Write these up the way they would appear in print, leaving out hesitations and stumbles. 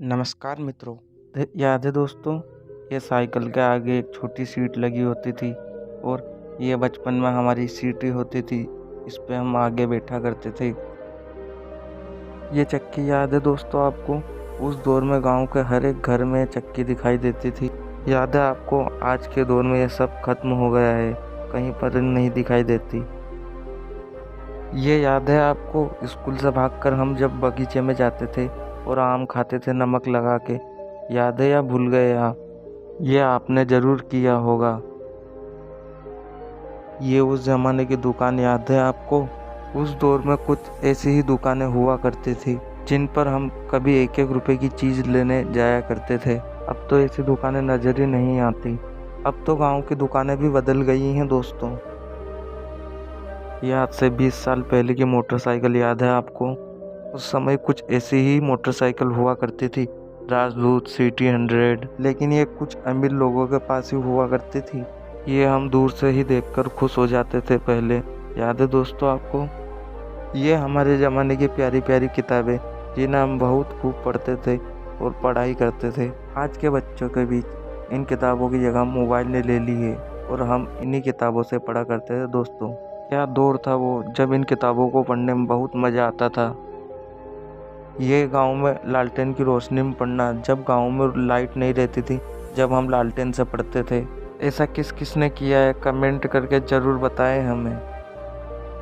नमस्कार मित्रों। याद है दोस्तों, ये साइकिल के आगे एक छोटी सीट लगी होती थी और ये बचपन में हमारी सीट ही होती थी। इस पे हम आगे बैठा करते थे। ये चक्की याद है दोस्तों आपको? उस दौर में गांव के हर एक घर में चक्की दिखाई देती थी। याद है आपको? आज के दौर में ये सब खत्म हो गया है, कहीं पर नहीं दिखाई देती। ये याद है आपको? स्कूल से भागकर हम जब बगीचे में जाते थे और आम खाते थे नमक लगा के। याद है या भूल गए आप? ये आपने ज़रूर किया होगा। ये उस ज़माने की दुकान याद है आपको? उस दौर में कुछ ऐसी ही दुकानें हुआ करती थी जिन पर हम कभी एक एक रुपए की चीज़ लेने जाया करते थे। अब तो ऐसी दुकानें नज़र ही नहीं आती। अब तो गांव की दुकानें भी बदल गई हैं दोस्तों। ये आज से 20 साल पहले की मोटरसाइकिल याद है आपको? उस समय कुछ ऐसी ही मोटरसाइकिल हुआ करती थी, राजदूत, सिटी 100। लेकिन ये कुछ अमीर लोगों के पास ही हुआ करती थी। ये हम दूर से ही देखकर खुश हो जाते थे पहले। याद है दोस्तों आपको? ये हमारे ज़माने की प्यारी प्यारी किताबें जिन्हें हम बहुत खूब पढ़ते थे और पढ़ाई करते थे। आज के बच्चों के बीच इन किताबों की जगह मोबाइल ने ले ली है और हम इन्हीं किताबों से पढ़ा करते थे दोस्तों। क्या दौर था वो, जब इन किताबों को पढ़ने में बहुत मज़ा आता था। ये गांव में लालटेन की रोशनी में पढ़ना, जब गांव में लाइट नहीं रहती थी, जब हम लालटेन से पढ़ते थे। ऐसा किस किस ने किया है, कमेंट करके ज़रूर बताएं हमें।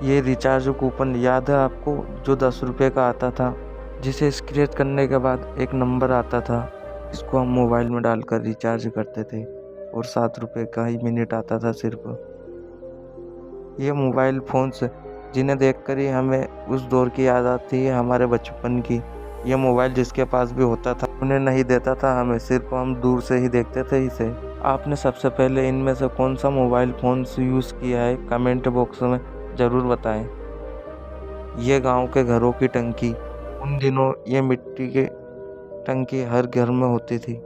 ये रिचार्ज कूपन याद है आपको, जो 10 रुपये का आता था, जिसे स्क्रैच करने के बाद एक नंबर आता था। इसको हम मोबाइल में डालकर रिचार्ज करते थे और 7 रुपये का ही मिनट आता था सिर्फ। ये मोबाइल फ़ोन्स जिन्हें देखकर ही हमें उस दौर की याद आती है, हमारे बचपन की। ये मोबाइल जिसके पास भी होता था उन्हें नहीं देता था हमें, सिर्फ हम दूर से ही देखते थे इसे। आपने सबसे पहले इनमें से कौन सा मोबाइल फ़ोन्स यूज़ किया है, कमेंट बॉक्स में ज़रूर बताएं। ये गांव के घरों की टंकी, उन दिनों ये मिट्टी की टंकी हर घर में होती थी,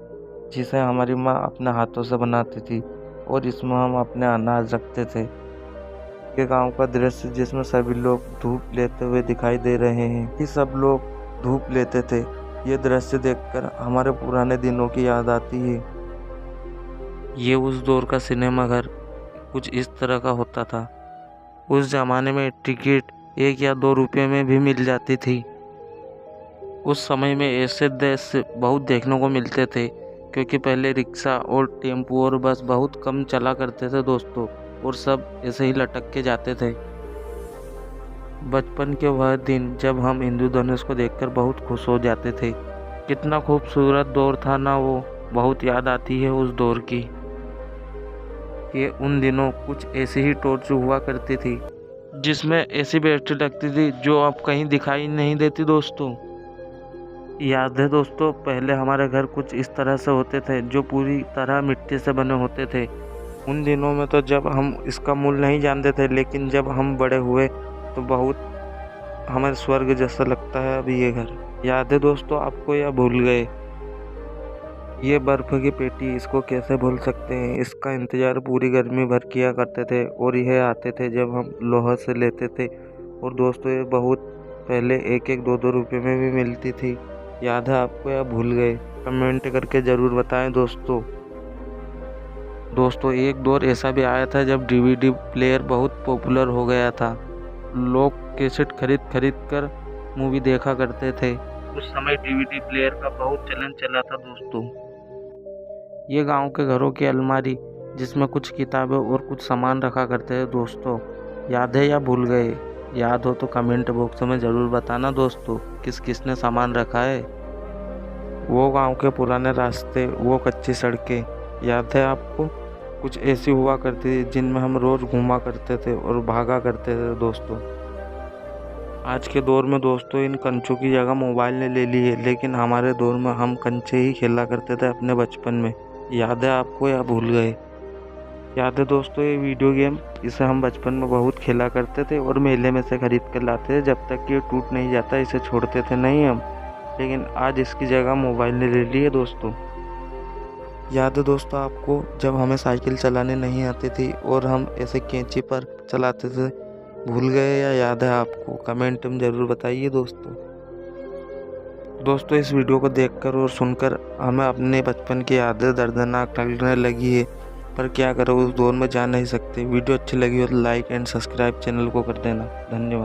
जिसे हमारी माँ अपने हाथों से बनाती थी और इसमें हम अपने अनाज रखते थे। के गांव का दृश्य जिसमें सभी लोग धूप लेते हुए दिखाई दे रहे हैं कि सब लोग धूप लेते थे। ये दृश्य देखकर हमारे पुराने दिनों की याद आती है। ये उस दौर का सिनेमा घर कुछ इस तरह का होता था। उस ज़माने में टिकट 1 या 2 रुपये में भी मिल जाती थी। उस समय में ऐसे दृश्य बहुत देखने को मिलते थे, क्योंकि पहले रिक्शा और टेम्पो और बस बहुत कम चला करते थे दोस्तों, और सब ऐसे ही लटक के जाते थे। बचपन के वह दिन जब हम इंद्रधनुष को देखकर बहुत खुश हो जाते थे। कितना खूबसूरत दौर था ना वो, बहुत याद आती है उस दौर की। ये उन दिनों कुछ ऐसी ही टॉर्च हुआ करती थी, जिसमें ऐसी बैटरी लगती थी जो अब कहीं दिखाई नहीं देती दोस्तों। याद है दोस्तों, पहले हमारे घर कुछ इस तरह से होते थे, जो पूरी तरह मिट्टी से बने होते थे। उन दिनों में तो जब हम इसका मूल्य नहीं जानते थे, लेकिन जब हम बड़े हुए तो बहुत हमें स्वर्ग जैसा लगता है अभी ये घर। याद है दोस्तों आपको, या भूल गए? ये बर्फ़ की पेटी, इसको कैसे भूल सकते हैं। इसका इंतज़ार पूरी गर्मी भर किया करते थे और यह आते थे जब हम लोहा से लेते थे। और दोस्तों ये बहुत पहले 1-1, 2-2 रुपये में भी मिलती थी। याद है आपको या भूल गए? कमेंट करके ज़रूर बताएं दोस्तों। दोस्तों एक दौर ऐसा भी आया था जब डीवीडी प्लेयर बहुत पॉपुलर हो गया था। लोग कैसेट खरीद कर मूवी देखा करते थे। उस समय डीवीडी प्लेयर का बहुत चलन चला था दोस्तों। ये गांव के घरों की अलमारी, जिसमें कुछ किताबें और कुछ सामान रखा करते थे दोस्तों। याद है या भूल गए? याद हो तो कमेंट बॉक्स में ज़रूर बताना दोस्तों, किस किस ने सामान रखा है। वो गांव के पुराने रास्ते, वो कच्ची सड़कें, याद है आपको? कुछ ऐसी हुआ करती थी जिनमें हम रोज़ घूमा करते थे और भागा करते थे दोस्तों। आज के दौर में दोस्तों इन कंचों की जगह मोबाइल ने ले ली है, लेकिन हमारे दौर में हम कंचे ही खेला करते थे अपने बचपन में। याद है आपको या भूल गए? याद है दोस्तों ये वीडियो गेम, इसे हम बचपन में बहुत खेला करते थे और मेले में से खरीद कर लाते थे। जब तक कि ये टूट नहीं जाता इसे छोड़ते थे नहीं हम, लेकिन आज इसकी जगह मोबाइल ने ले ली है दोस्तों। याद है दोस्तों आपको, जब हमें साइकिल चलाने नहीं आती थी और हम ऐसे कैंची पर चलाते थे? भूल गए या याद है आपको? कमेंट में ज़रूर बताइए दोस्तों। दोस्तों इस वीडियो को देखकर और सुनकर हमें अपने बचपन की यादें दर्दनाक लगने लगी है, पर क्या करो, उस दौर में जा नहीं सकते। वीडियो अच्छी लगी हो तो लाइक एंड सब्सक्राइब चैनल को कर देना। धन्यवाद।